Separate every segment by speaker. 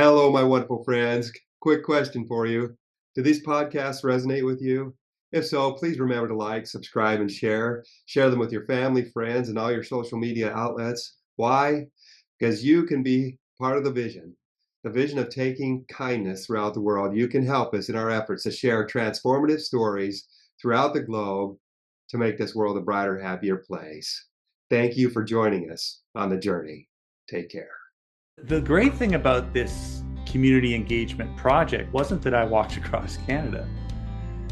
Speaker 1: Hello, my wonderful friends. Quick question for you. Do these podcasts resonate with you? If so, please remember to like, subscribe, and share. Share them with your family, friends, and all your social media outlets. Why? Because you can be part of the vision of taking kindness throughout the world. You can help us in our efforts to share transformative stories throughout the globe to make this world a brighter, happier place. Thank you for joining us on the journey. Take care.
Speaker 2: The great thing about this community engagement project wasn't that I walked across Canada.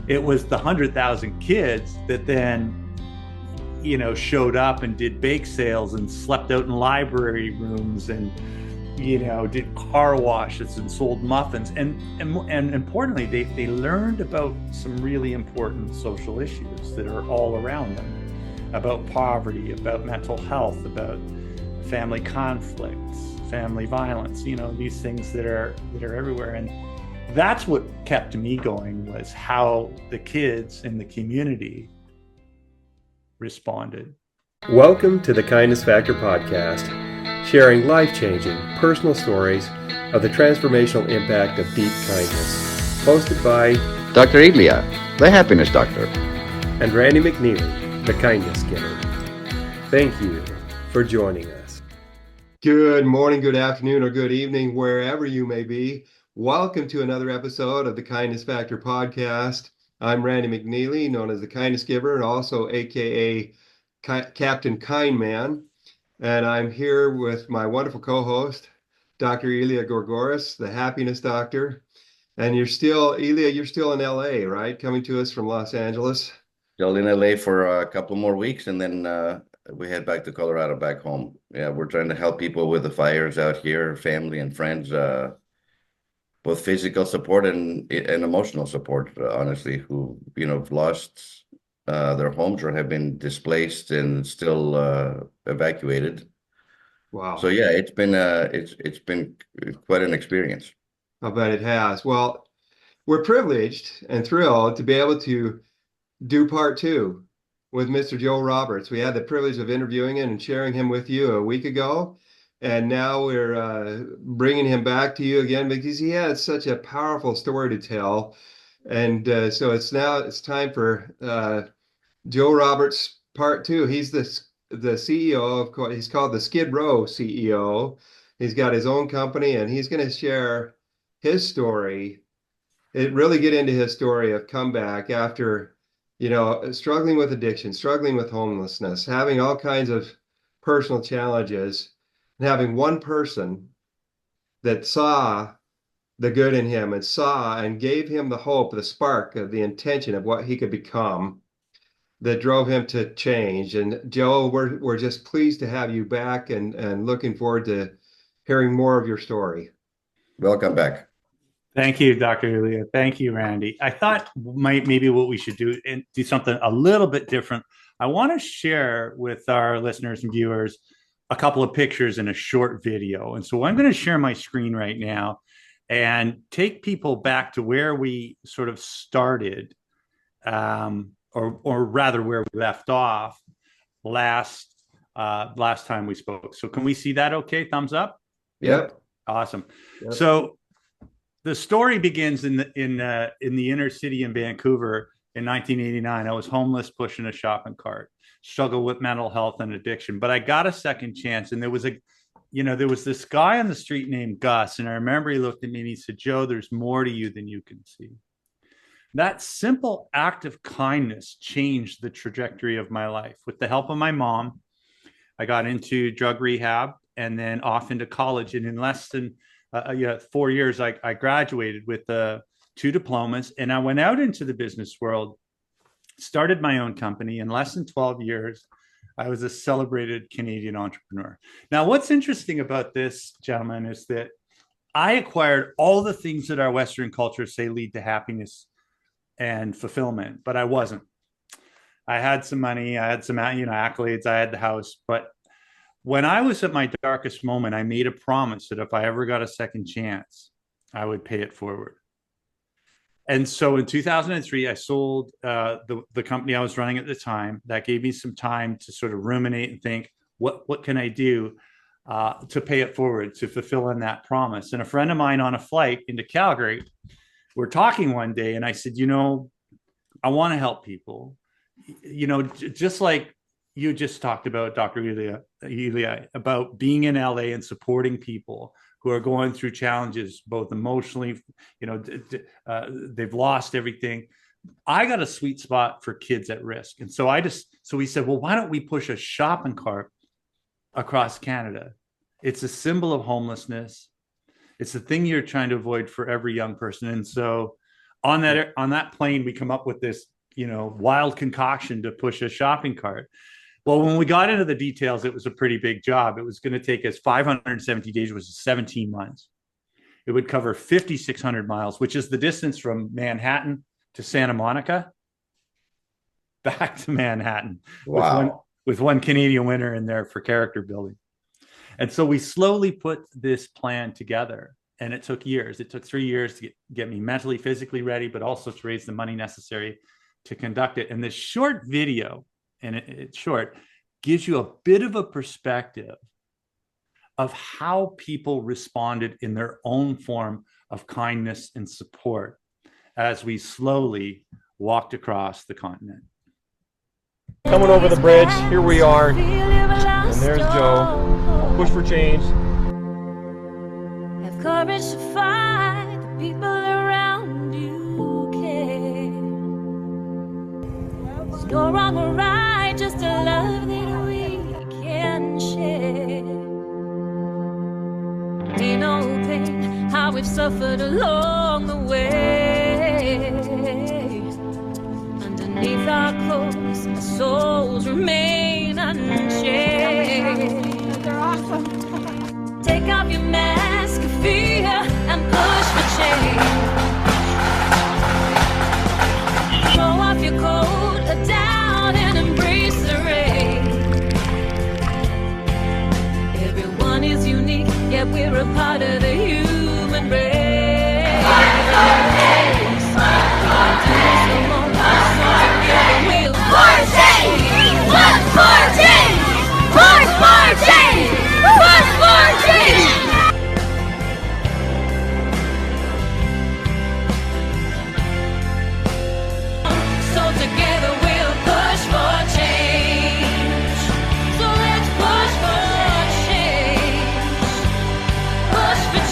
Speaker 2: It was the 100,000 kids that then, showed up and did bake sales and slept out in library rooms and, did car washes and sold muffins. And importantly, they learned about some really important social issues that are all around them, about poverty, about mental health, about family conflicts, family violence, these things that are everywhere. And that's what kept me going, was how the kids in the community responded.
Speaker 1: Welcome to the Kindness Factor podcast, sharing life-changing personal stories of the transformational impact of deep kindness. Hosted by
Speaker 3: Dr. Elia, the happiness doctor,
Speaker 1: and Randy McNeely, the kindness giver. Thank you for joining us. Good morning, good afternoon, or good evening, wherever you may be. Welcome to another episode of the Kindness Factor podcast. I'm Randy McNeely, known as the Kindness Giver, and also AKA Captain Kindman. And I'm here with my wonderful co-host, Dr. Elia Gourgouris, the happiness doctor. And you're still in LA, right? Coming to us from Los Angeles.
Speaker 3: Still in LA for a couple more weeks, and then we head back to Colorado, back home. Yeah, we're trying to help people with the fires out here, family and friends, both physical support and emotional support, honestly, who, have lost their homes or have been displaced and still evacuated.
Speaker 1: Wow.
Speaker 3: So yeah, it's been quite an experience.
Speaker 1: I bet it has. Well, we're privileged and thrilled to be able to do part two with Mr. Joe Roberts. We had the privilege of interviewing him and sharing him with you a week ago. And now we're bringing him back to you again because he had such a powerful story to tell. And so it's time for Joe Roberts part two. He's the CEO of, he's called the Skid Row CEO. He's got his own company and he's going to share his story. It really get into his story of comeback after, struggling with addiction, struggling with homelessness, having all kinds of personal challenges, and having one person that saw the good in him and saw and gave him the hope, the spark of the intention of what he could become, that drove him to change. And Joe, we're just pleased to have you back and looking forward to hearing more of your story.
Speaker 3: Welcome back.
Speaker 2: Thank you, Dr. Elia. Thank you, Randy. I thought maybe what we should do and do something a little bit different. I want to share with our listeners and viewers a couple of pictures in a short video. And so I'm going to share my screen right now and take people back to where we sort of started, or rather where we left off last time we spoke. So can we see that okay? Thumbs up?
Speaker 1: Yep.
Speaker 2: Awesome.
Speaker 1: Yep.
Speaker 2: So the story begins in the inner city in Vancouver in 1989. I was homeless, pushing a shopping cart, struggled with mental health and addiction, but I got a second chance. And there was this guy on the street named Gus. And I remember he looked at me and he said, "Joe, there's more to you than you can see." That simple act of kindness changed the trajectory of my life. With the help of my mom, I got into drug rehab and then off into college. And in less than 4 years, I graduated with 2 diplomas, and I went out into the business world, started my own company. In less than 12 years, I was a celebrated Canadian entrepreneur. Now, what's interesting about this, gentlemen, is that I acquired all the things that our Western culture say lead to happiness and fulfillment, but I wasn't. I had some money, I had some accolades, I had the house, but when I was at my darkest moment, I made a promise that if I ever got a second chance, I would pay it forward. And so in 2003, I sold the company I was running at the time. That gave me some time to sort of ruminate and think, what can I do? to pay it forward, to fulfill in that promise. And a friend of mine on a flight into Calgary, we're talking one day, and I said, I want to help people, just like you just talked about, Dr. Elia, about being in LA and supporting people who are going through challenges, both emotionally, they've lost everything. I got a sweet spot for kids at risk. And so we said, well, why don't we push a shopping cart across Canada? It's a symbol of homelessness. It's the thing you're trying to avoid for every young person. And so on that plane, we come up with this, wild concoction to push a shopping cart. Well, when we got into the details, it was a pretty big job. It was going to take us 570 days, which is 17 months. It would cover 5,600 miles, which is the distance from Manhattan to Santa Monica, back to Manhattan.
Speaker 3: Wow.
Speaker 2: With one Canadian winter in there for character building. And so we slowly put this plan together, and it took years. It took 3 years to get me mentally, physically ready, but also to raise the money necessary to conduct it. And this short video, and it's short, gives you a bit of a perspective of how people responded in their own form of kindness and support as we slowly walked across the continent.
Speaker 4: Coming over the bridge, here we are, and there's Joe. Push for change.
Speaker 5: Have courage to fight the people around you care. There's no wrong or right, just a love that we can share. Ain't no pain, how we've suffered along the way. Underneath our clothes, our souls remain unchanged. They're awesome. Take off your mask of fear and push for change. Throw off your coat of doubt and embrace the rain. Everyone is unique, yet we're a part of the human race. So together we'll push for change. So let's push for change. Push for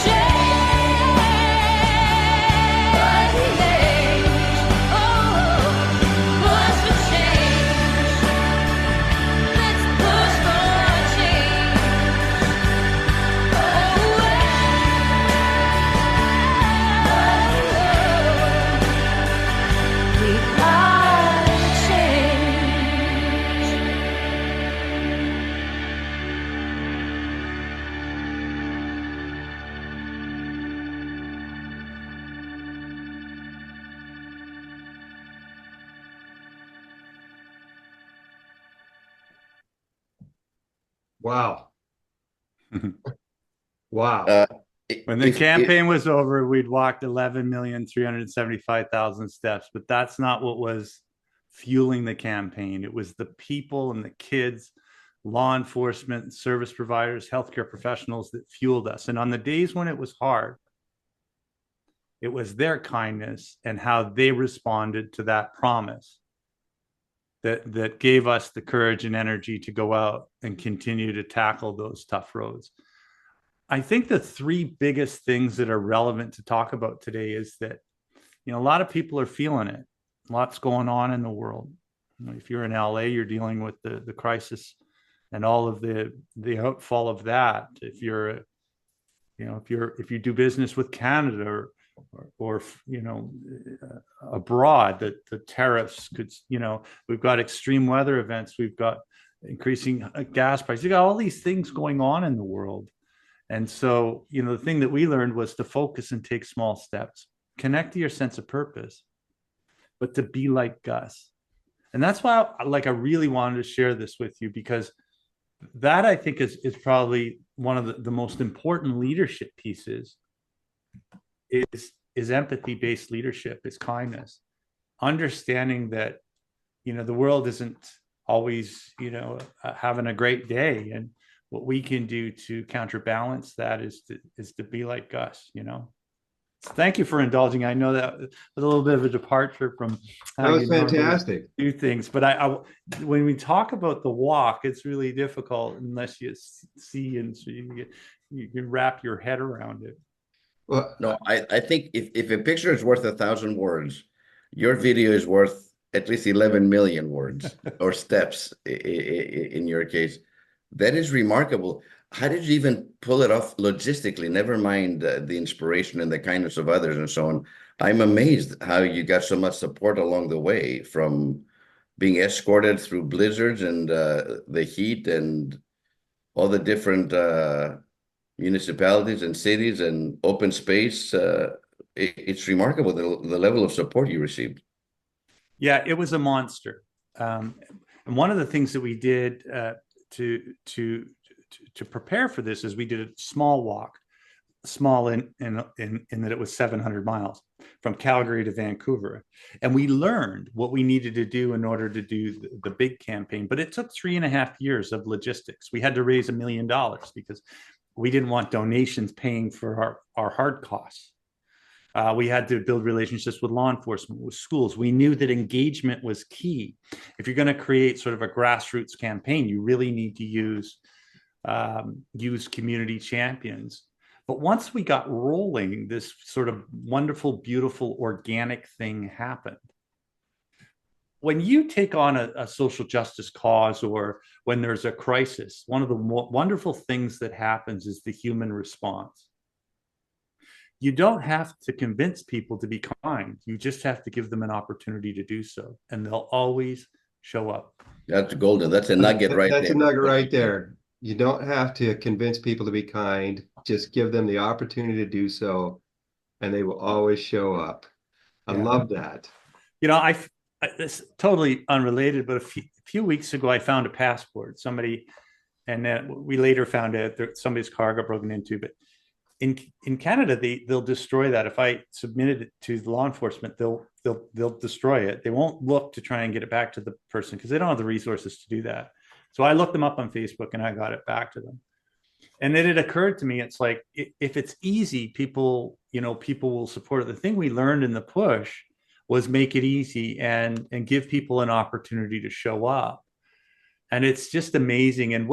Speaker 5: change. Oh, push for change. Let's push for change. We are change.
Speaker 1: Wow. Wow.
Speaker 2: When the campaign was over, we'd walked 11,375,000 steps, but that's not what was fueling the campaign. It was the people and the kids, law enforcement, service providers, healthcare professionals that fueled us. And on the days when it was hard, it was their kindness and how they responded to that promise that gave us the courage and energy to go out and continue to tackle those tough roads. I think the three biggest things that are relevant to talk about today is that, a lot of people are feeling it. Lots going on in the world. If you're in LA, you're dealing with the crisis and all of the outfall of that. If you do business with Canada or abroad, the tariffs could, we've got extreme weather events, we've got increasing gas prices, you got all these things going on in the world. And so, the thing that we learned was to focus and take small steps, connect to your sense of purpose, but to be like Gus. And that's why I really wanted to share this with you, because that I think is probably one of the most important leadership pieces is empathy-based leadership, is kindness, understanding that, the world isn't always, having a great day. what we can do to counterbalance that is to be like Gus, Thank you for indulging. I know that was a little bit of a departure from
Speaker 1: That
Speaker 2: how
Speaker 1: was
Speaker 2: you normally
Speaker 1: fantastic.
Speaker 2: do things, but when we talk about the walk, it's really difficult unless you see and so you can wrap your head around it.
Speaker 1: Well,
Speaker 3: No, I think if a picture is worth 1,000 words, your video is worth at least 11 million words or steps in your case. That is remarkable. How did you even pull it off logistically? Never mind the inspiration and the kindness of others and so on. I'm amazed how you got so much support along the way, from being escorted through blizzards and the heat and all the different municipalities and cities and open space. It's remarkable the level of support you received.
Speaker 2: Yeah, it was a monster. And one of the things that we did to prepare for this is we did a small walk, small in that it was 700 miles from Calgary to Vancouver. And we learned what we needed to do in order to do the big campaign. But it took 3.5 years of logistics. We had to raise $1 million because we didn't want donations paying for our hard costs. We had to build relationships with law enforcement, with schools. We knew that engagement was key. If you're going to create sort of a grassroots campaign, you really need to use community champions. But once we got rolling, this sort of wonderful, beautiful, organic thing happened. When you take on a social justice cause or when there's a crisis, one of the wonderful things that happens is the human response. You don't have to convince people to be kind. You just have to give them an opportunity to do so, and they'll always show up.
Speaker 3: That's golden. That's a nugget right there.
Speaker 1: That's a nugget right there. You don't have to convince people to be kind. Just give them the opportunity to do so, and they will always show up. I love that.
Speaker 2: It's totally unrelated, but a few weeks ago, I found a passport. And then we later found out that somebody's car got broken into. But in Canada, they'll destroy that. If I submitted it to the law enforcement, they'll destroy it. They won't look to try and get it back to the person because they don't have the resources to do that. So I looked them up on Facebook and I got it back to them. And then it occurred to me, it's like, if it's easy, people will support it. The thing we learned in the push was make it easy and give people an opportunity to show up. And it's just amazing. And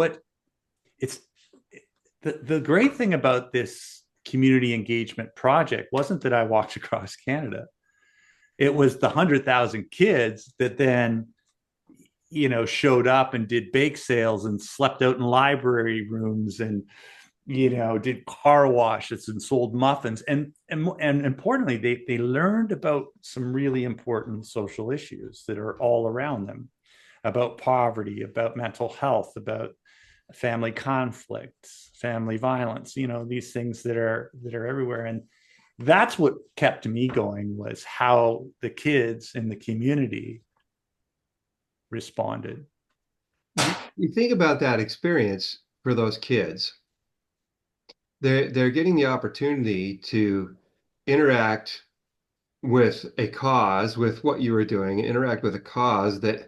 Speaker 2: the great thing about this community engagement project wasn't that I walked across Canada. It was the 100,000 kids that then showed up and did bake sales and slept out in library rooms and did car washes and sold muffins. And importantly, they learned about some really important social issues that are all around them, about poverty, about mental health, about family conflicts, family violence, these things that are everywhere. And that's what kept me going, was how the kids in the community responded.
Speaker 1: You think about that experience for those kids. They're getting the opportunity to interact with a cause, with what you were doing, interact with a cause that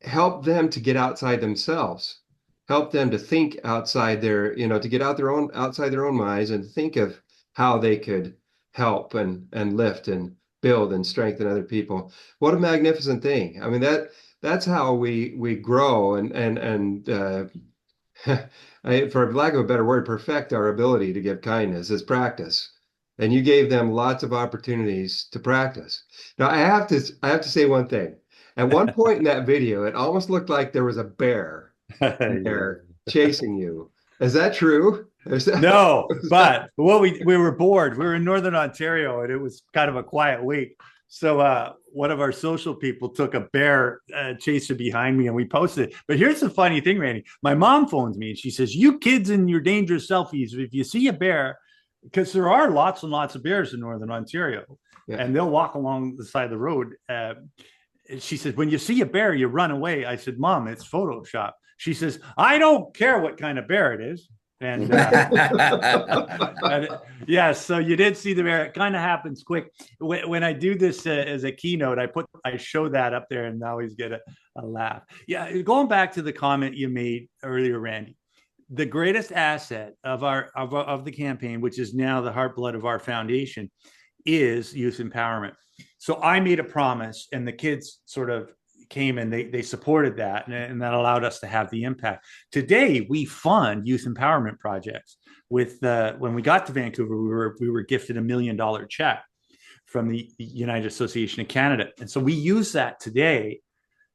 Speaker 1: helped them to get outside themselves, help them to think outside to get outside their own minds and think of how they could help and lift and build and strengthen other people. What a magnificent thing. I mean, that's how we grow and for lack of a better word, perfect our ability to give kindness is practice. And you gave them lots of opportunities to practice. Now, I have to say one thing. At one point in that video, it almost looked like there was a bear there chasing you. Is that true?
Speaker 2: No, but we were bored. We were in Northern Ontario, and it was kind of a quiet week. So one of our social people took a bear chaser behind me and we posted it. But here's the funny thing, Randy. My mom phones me and she says, "You kids and your dangerous selfies, if you see a bear," because there are lots and lots of bears in Northern Ontario, and they'll walk along the side of the road. She said, "When you see a bear, you run away." I said, "Mom, it's Photoshop." She says, "I don't care what kind of bear it is." And so you did see the bear. It kind of happens quick. When I do this as a keynote, I show that up there and I always get a laugh. Yeah, going back to the comment you made earlier, Randy, the greatest asset of the campaign, which is now the heart blood of our foundation, is youth empowerment. So I made a promise, and the kids sort of came and they supported that, and that allowed us to have the impact. Today, we fund youth empowerment projects. With when we got to Vancouver, we were gifted $1 million check from the United Association of Canada, and so we use that today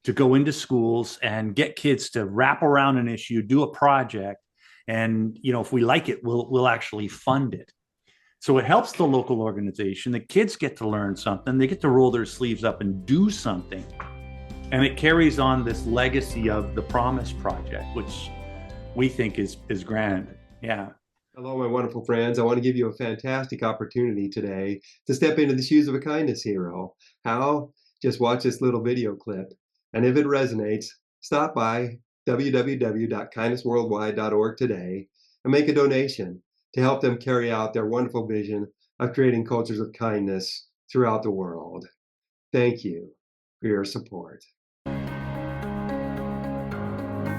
Speaker 2: to go into schools and get kids to wrap around an issue, do a project, and if we like it, we'll actually fund it. So it helps the local organization. The kids get to learn something. They get to roll their sleeves up and do something. And it carries on this legacy of the Promise Project, which we think is grand. Yeah.
Speaker 1: Hello, my wonderful friends. I want to give you a fantastic opportunity today to step into the shoes of a kindness hero. How? Just watch this little video clip. And if it resonates, stop by www.kindnessworldwide.org today and make a donation to help them carry out their wonderful vision of creating cultures of kindness throughout the world. Thank you for your support.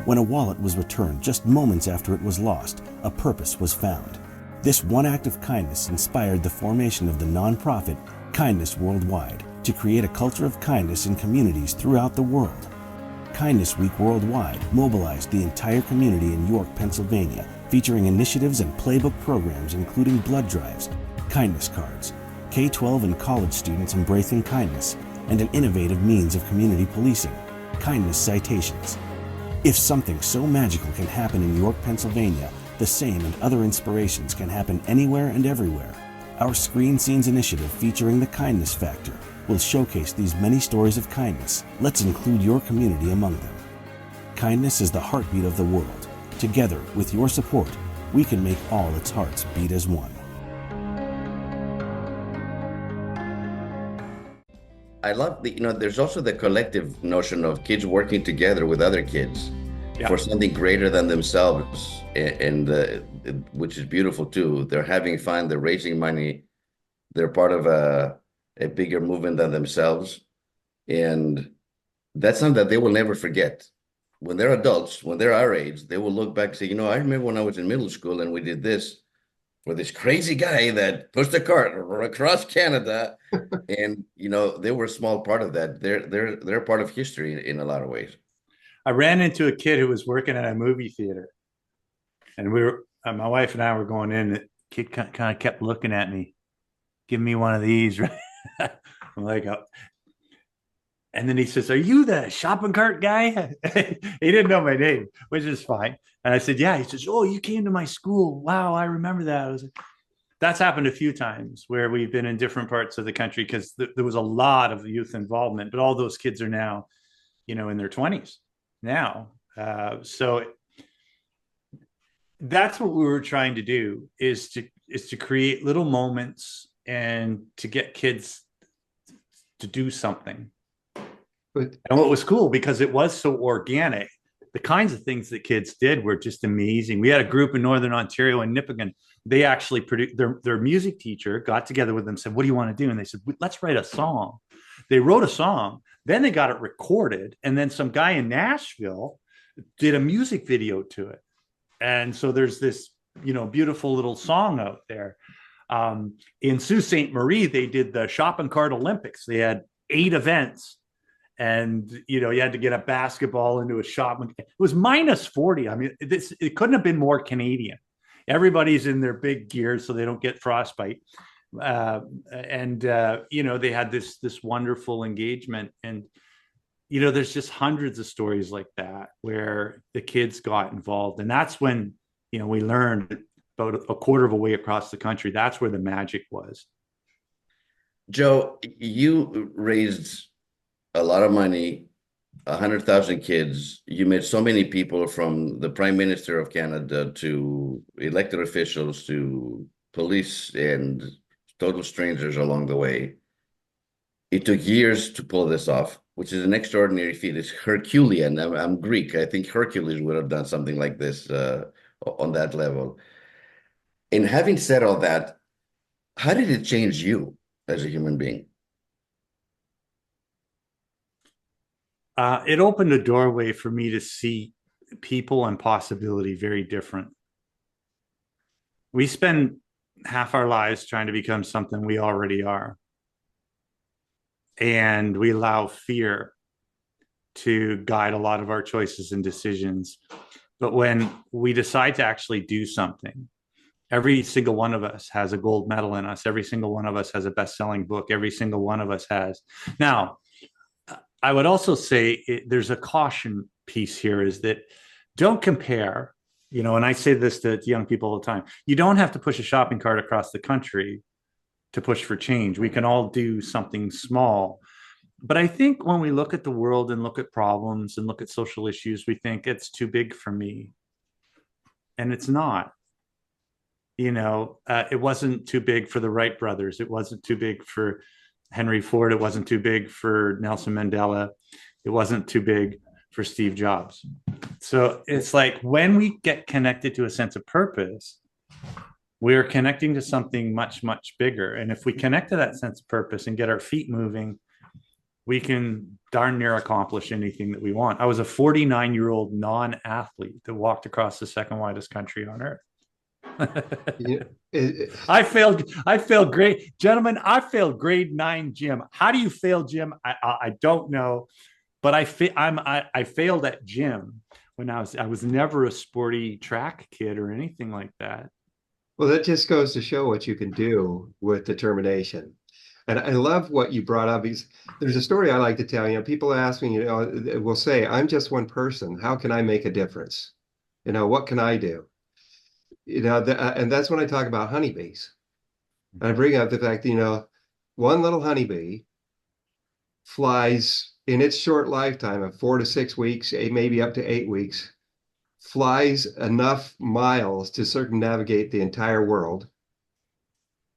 Speaker 6: When a wallet was returned just moments after it was lost, a purpose was found. This one act of kindness inspired the formation of the nonprofit Kindness Worldwide to create a culture of kindness in communities throughout the world. Kindness Week Worldwide mobilized the entire community in York, Pennsylvania, featuring initiatives and playbook programs including blood drives, kindness cards, K-12 and college students embracing kindness, and an innovative means of community policing, kindness citations. If something so magical can happen in York, Pennsylvania, the same and other inspirations can happen anywhere and everywhere. Our Screen Scenes initiative featuring the Kindness Factor will showcase these many stories of kindness. Let's include your community among them. Kindness is the heartbeat of the world. Together, with your support, we can make all its hearts beat as one.
Speaker 3: I love there's also the collective notion of kids working together with other kids for something greater than themselves, and which is beautiful too. They're having fun, they're raising money, they're part of a bigger movement than themselves. And that's something that they will never forget. When they're adults, when they're our age, they will look back and say, I remember when I was in middle school and we did this for this crazy guy that pushed a cart across Canada. And, they were a small part of that. They're part of history in a lot of ways.
Speaker 2: I ran into a kid who was working at a movie theater, and my wife and I were going in. The kid kind of kept looking at me, give me one of these. Right? I'm like, oh. And then he says, "Are you the shopping cart guy?" He didn't know my name, which is fine. And I said, "Yeah." He says, "Oh, you came to my school. Wow, I remember that." I was like, that's happened a few times where we've been in different parts of the country because there was a lot of youth involvement, but all those kids are now, in their 20s now. So that's what we were trying to do is to create little moments and to get kids to do something. And what was cool, because it was so organic, the kinds of things that kids did were just amazing. We had a group in Northern Ontario in Nipigon. They actually produced, their music teacher got together with them, said, "What do you want to do?" And they said, "Let's write a song." They wrote a song, then they got it recorded. And then some guy in Nashville did a music video to it. And so there's this, beautiful little song out there. In Sault Ste. Marie, they did the shopping cart Olympics. They had 8 events. And, you had to get a basketball into a shop. It was minus 40. I mean, it couldn't have been more Canadian. Everybody's in their big gear so they don't get frostbite. They had this wonderful engagement. And, there's just hundreds of stories like that where the kids got involved. And that's when, we learned about a quarter of a way across the country. That's where the magic was.
Speaker 3: Joe, you raised a lot of money, 100,000 kids. You met so many people, from the Prime Minister of Canada to elected officials to police and total strangers along the way. It took years to pull this off, which is an extraordinary feat. It's Herculean. I'm Greek. I think Hercules would have done something like this on that level. And having said all that, how did it change you as a human being?
Speaker 2: It opened a doorway for me to see people and possibility very different. We spend half our lives trying to become something we already are. And we allow fear to guide a lot of our choices and decisions. But when we decide to actually do something, every single one of us has a gold medal in us. Every single one of us has a best-selling book. Every single one of us has. Now, I would also say there's a caution piece here, is that don't compare, and I say this to young people all the time. You don't have to push a shopping cart across the country to push for change. We can all do something small. But I think when we look at the world and look at problems and look at social issues, we think it's too big for me. And it's not. It wasn't too big for the Wright brothers. It wasn't too big for Henry Ford. It wasn't too big for Nelson Mandela. It wasn't too big for Steve Jobs. So it's like when we get connected to a sense of purpose, we're connecting to something much, much bigger. And if we connect to that sense of purpose and get our feet moving, we can darn near accomplish anything that we want. I was a 49-year-old non-athlete that walked across the second widest country on earth. I failed grade, gentlemen. I failed grade 9 gym. How do you fail gym? I don't know, but I failed at gym when I was never a sporty track kid or anything like that.
Speaker 1: Well, that just goes to show what you can do with determination. And I love what you brought up, because there's a story I like to tell. People ask me, will say, I'm just one person. How can I make a difference? What can I do? And that's when I talk about honeybees. I bring up the fact that, one little honeybee flies in its short lifetime of 4 to 6 weeks, maybe up to 8 weeks, flies enough miles to circumnavigate the entire world.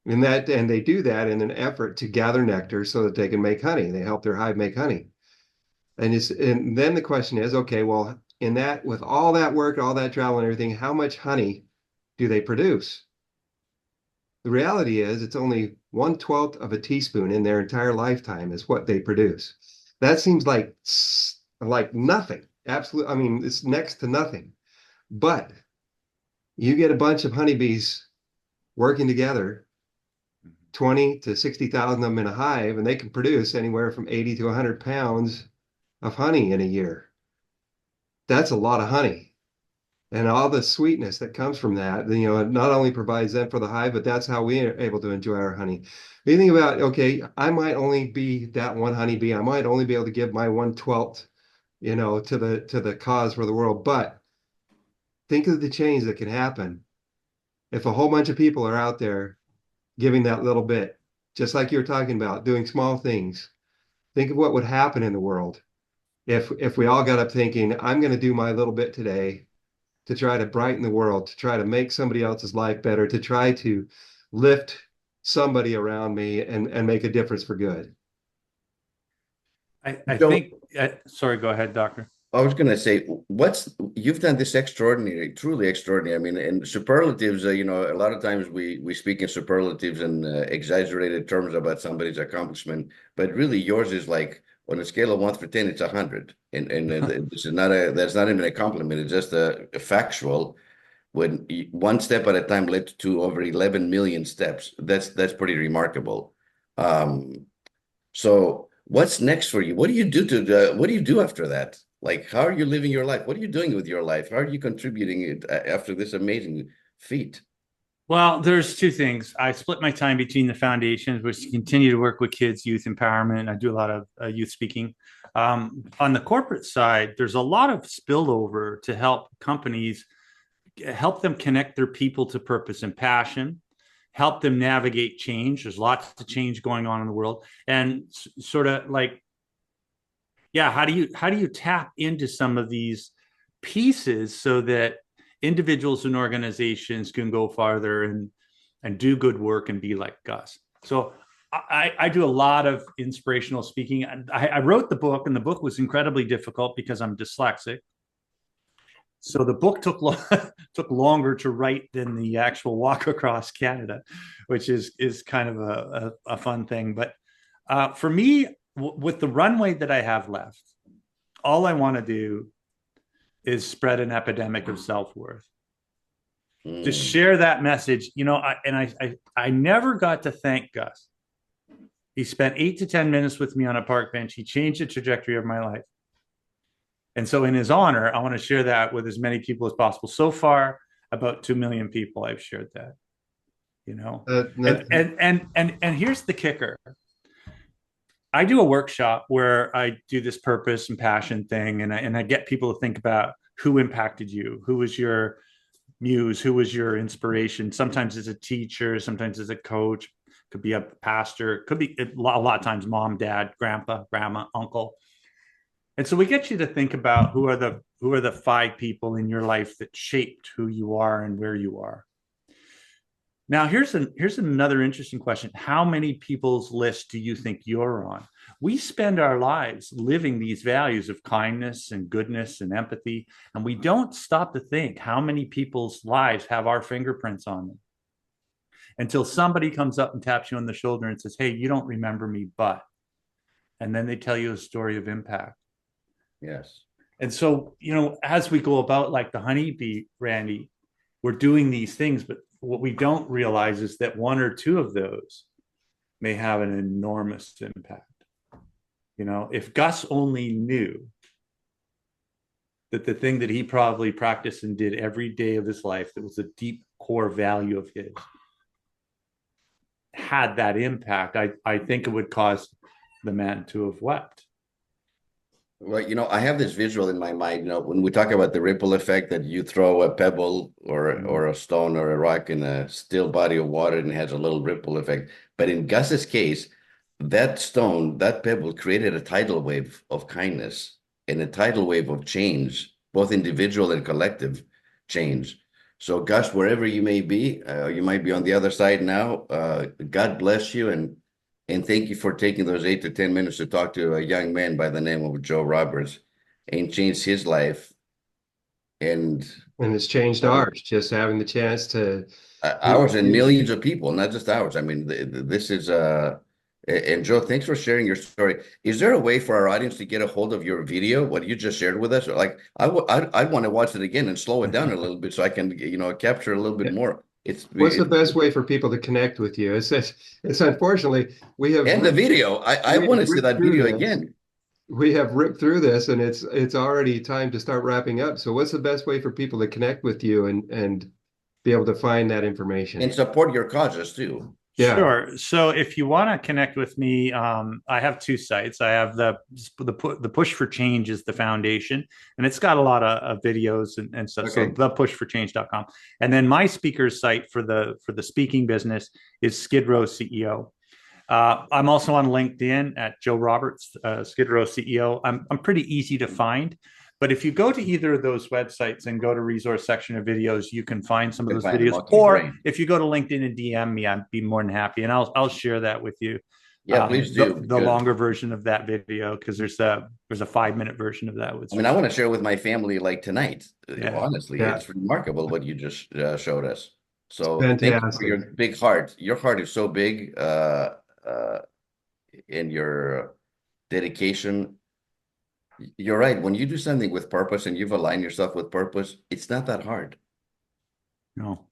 Speaker 1: And they do that in an effort to gather nectar so that they can make honey. They help their hive make honey. And then the question is, okay, well, with all that work, all that travel and everything, how much honey do they produce? The reality is it's only 1/12 of a teaspoon in their entire lifetime is what they produce. That seems like nothing. Absolutely. I mean, it's next to nothing. But you get a bunch of honeybees working together, 20 to 60,000 of them in a hive, and they can produce anywhere from 80 to 100 pounds of honey in a year. That's a lot of honey. And all the sweetness that comes from that, it not only provides them for the hive, but that's how we are able to enjoy our honey. You think about, okay, I might only be that one honeybee. I might only be able to give my 1/12, to the cause for the world. But think of the change that can happen if a whole bunch of people are out there giving that little bit, just like you were talking about, doing small things. Think of what would happen in the world if we all got up thinking, I'm going to do my little bit today to try to brighten the world, to try to make somebody else's life better, to try to lift somebody around me and make a difference for good.
Speaker 2: I think, sorry, go ahead, doctor.
Speaker 3: I was going to say, you've done this extraordinary, truly extraordinary. I mean, in superlatives, a lot of times we speak in superlatives and exaggerated terms about somebody's accomplishment, but really yours is like on a scale of 1 to 10, it's 100. And this is that's not even a compliment. It's just a factual. When one step at a time led to over 11 million steps, that's pretty remarkable. So what's next for you? What do you do after that? Like, how are you living your life? What are you doing with your life? How are you contributing it after this amazing feat?
Speaker 2: Well, there's two things. I split my time between the foundations, which continue to work with kids, youth empowerment. I do a lot of youth speaking. On the corporate side, there's a lot of spillover to help companies, help them connect their people to purpose and passion, help them navigate change. There's lots of change going on in the world. And sort of like, yeah, how do you tap into some of these pieces so that individuals and organizations can go farther and do good work and be like us? So I do a lot of inspirational speaking. I wrote the book, and the book was incredibly difficult because I'm dyslexic. So the book took longer to write than the actual walk across Canada, which is kind of a fun thing. But for me, with the runway that I have left, all I want to do is spread an epidemic of self-worth. To
Speaker 3: Mm.
Speaker 2: share that message, I never got to thank Gus. He spent 8 to 10 minutes with me on a park bench. He changed the trajectory of my life. And so in his honor, I want to share that with as many people as possible. So far, about 2 million people I've shared that, and here's the kicker. I do a workshop where I do this purpose and passion thing, and I get people to think about who impacted you, who was your muse, who was your inspiration. Sometimes it's a teacher, sometimes it's a coach, could be a pastor, could be a lot of times mom, dad, grandpa, grandma, uncle. And so we get you to think about who are the 5 people in your life that shaped who you are and where you are. Now, here's another interesting question. How many people's list do you think you're on? We spend our lives living these values of kindness and goodness and empathy, and we don't stop to think how many people's lives have our fingerprints on them until somebody comes up and taps you on the shoulder and says, hey, you don't remember me, but, and then they tell you a story of impact.
Speaker 3: Yes.
Speaker 2: And so, as we go about like the honeybee, Randy, we're doing these things, but what we don't realize is that 1 or 2 of those may have an enormous impact. If Gus only knew that the thing that he probably practiced and did every day of his life, that was a deep core value of his, had that impact, I think it would cause the man to have wept.
Speaker 3: Well, I have this visual in my mind, when we talk about the ripple effect, that you throw a pebble or a stone or a rock in a still body of water and it has a little ripple effect. But in Gus's case, that stone, that pebble created a tidal wave of kindness and a tidal wave of change, both individual and collective change. So Gus, wherever you may be, you might be on the other side now. God bless you, and thank you for taking those 8 to 10 minutes to talk to a young man by the name of Joe Roberts and change his life. And
Speaker 1: it's changed ours, just having the chance to
Speaker 3: ours and millions of people, not just ours. I mean, this is and Joe, thanks for sharing your story. Is there a way for our audience to get a hold of your video, what you just shared with us? Like, I'd want to watch it again and slow it down a little bit so I can, capture a little bit more.
Speaker 1: What's the best way for people to connect with you? It's unfortunately we have,
Speaker 3: and the video. I want to see that video again.
Speaker 1: We have ripped through this, and it's already time to start wrapping up. So what's the best way for people to connect with you and be able to find that information
Speaker 3: and support your causes too?
Speaker 1: Yeah.
Speaker 2: Sure. So if you want to connect with me, I have 2 sites. I have the Push for Change is the foundation, and it's got a lot of videos and stuff. Okay. So thepushforchange.com. And then my speaker's site for the speaking business is Skid Row CEO. I'm also on LinkedIn at Joe Roberts, Skid Row CEO. I'm pretty easy to find. But if you go to either of those websites and go to resource section of videos, you can find some of those videos. Or if you go to LinkedIn and DM me, I'd be more than happy. And I'll share that with you.
Speaker 3: Yeah, please do.
Speaker 2: The longer version of that video, because there's a 5-minute version of that.
Speaker 3: I want to share with my family like tonight. Yeah. Honestly, it's remarkable what you just showed us. So thank you for your big heart. Your heart is so big in your dedication. You're right. When you do something with purpose and you've aligned yourself with purpose, it's not that hard.
Speaker 2: No.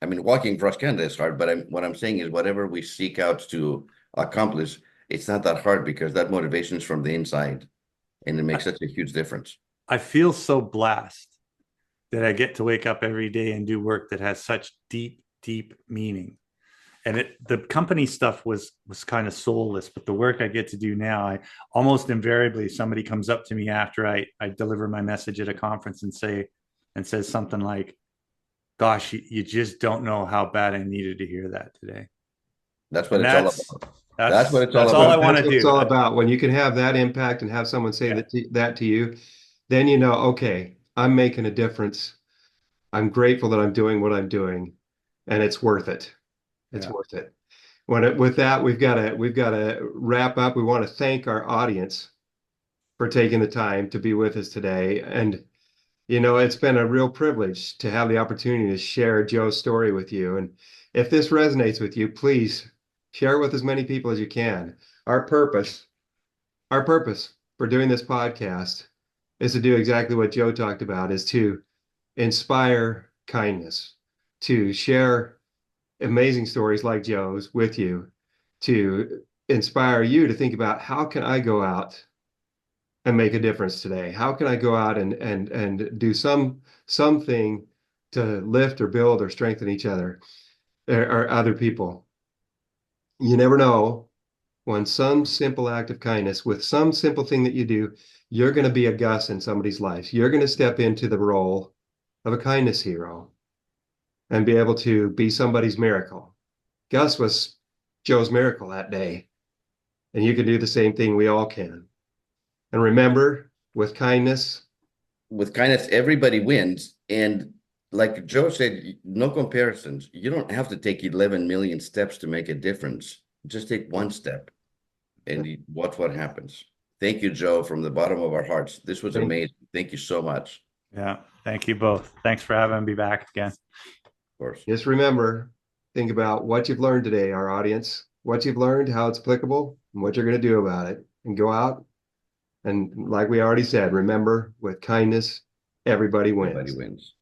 Speaker 3: I mean, walking across Canada is hard, but what I'm saying is whatever we seek out to accomplish, it's not that hard because that motivation is from the inside, and it makes such a huge difference.
Speaker 2: I feel so blessed that I get to wake up every day and do work that has such deep, deep meaning. And the company stuff was kind of soulless, but the work I get to do now, I almost invariably, somebody comes up to me after I deliver my message at a conference and says something like, gosh, you just don't know how bad I needed to hear that today.
Speaker 3: That's what it's all about.
Speaker 2: That's what it's all about. That's all I want to do.
Speaker 1: It's all about when you can have that impact and have someone say that to you, then you know, okay, I'm making a difference. I'm grateful that I'm doing what I'm doing, and it's worth it. It's worth it. With that, we've got to wrap up. We want to thank our audience for taking the time to be with us today. And, it's been a real privilege to have the opportunity to share Joe's story with you. And if this resonates with you, please share it with as many people as you can. Our purpose for doing this podcast is to do exactly what Joe talked about, is to inspire kindness, to share amazing stories like Joe's with you, to inspire you to think about, how can I go out and make a difference today? How can I go out and do something to lift or build or strengthen each other, or other people? You never know when some simple act of kindness, with some simple thing that you do, you're going to be a Gus in somebody's life. You're going to step into the role of a kindness hero and be able to be somebody's miracle. Gus was Joe's miracle that day, and you can do the same thing. We all can. And remember, with kindness,
Speaker 3: everybody wins. And like Joe said, no comparisons. You don't have to take 11 million steps to make a difference. Just take one step and watch what happens. Thank you, Joe, from the bottom of our hearts. This was amazing. Thank you so much.
Speaker 2: Yeah. Thank you both. Thanks for having me back again.
Speaker 3: Of course.
Speaker 1: just remember, think about what you've learned today, our audience, what you've learned, how it's applicable, and what you're going to do about it. And go out. And like we already said, remember, with kindness, everybody wins.
Speaker 3: Everybody wins.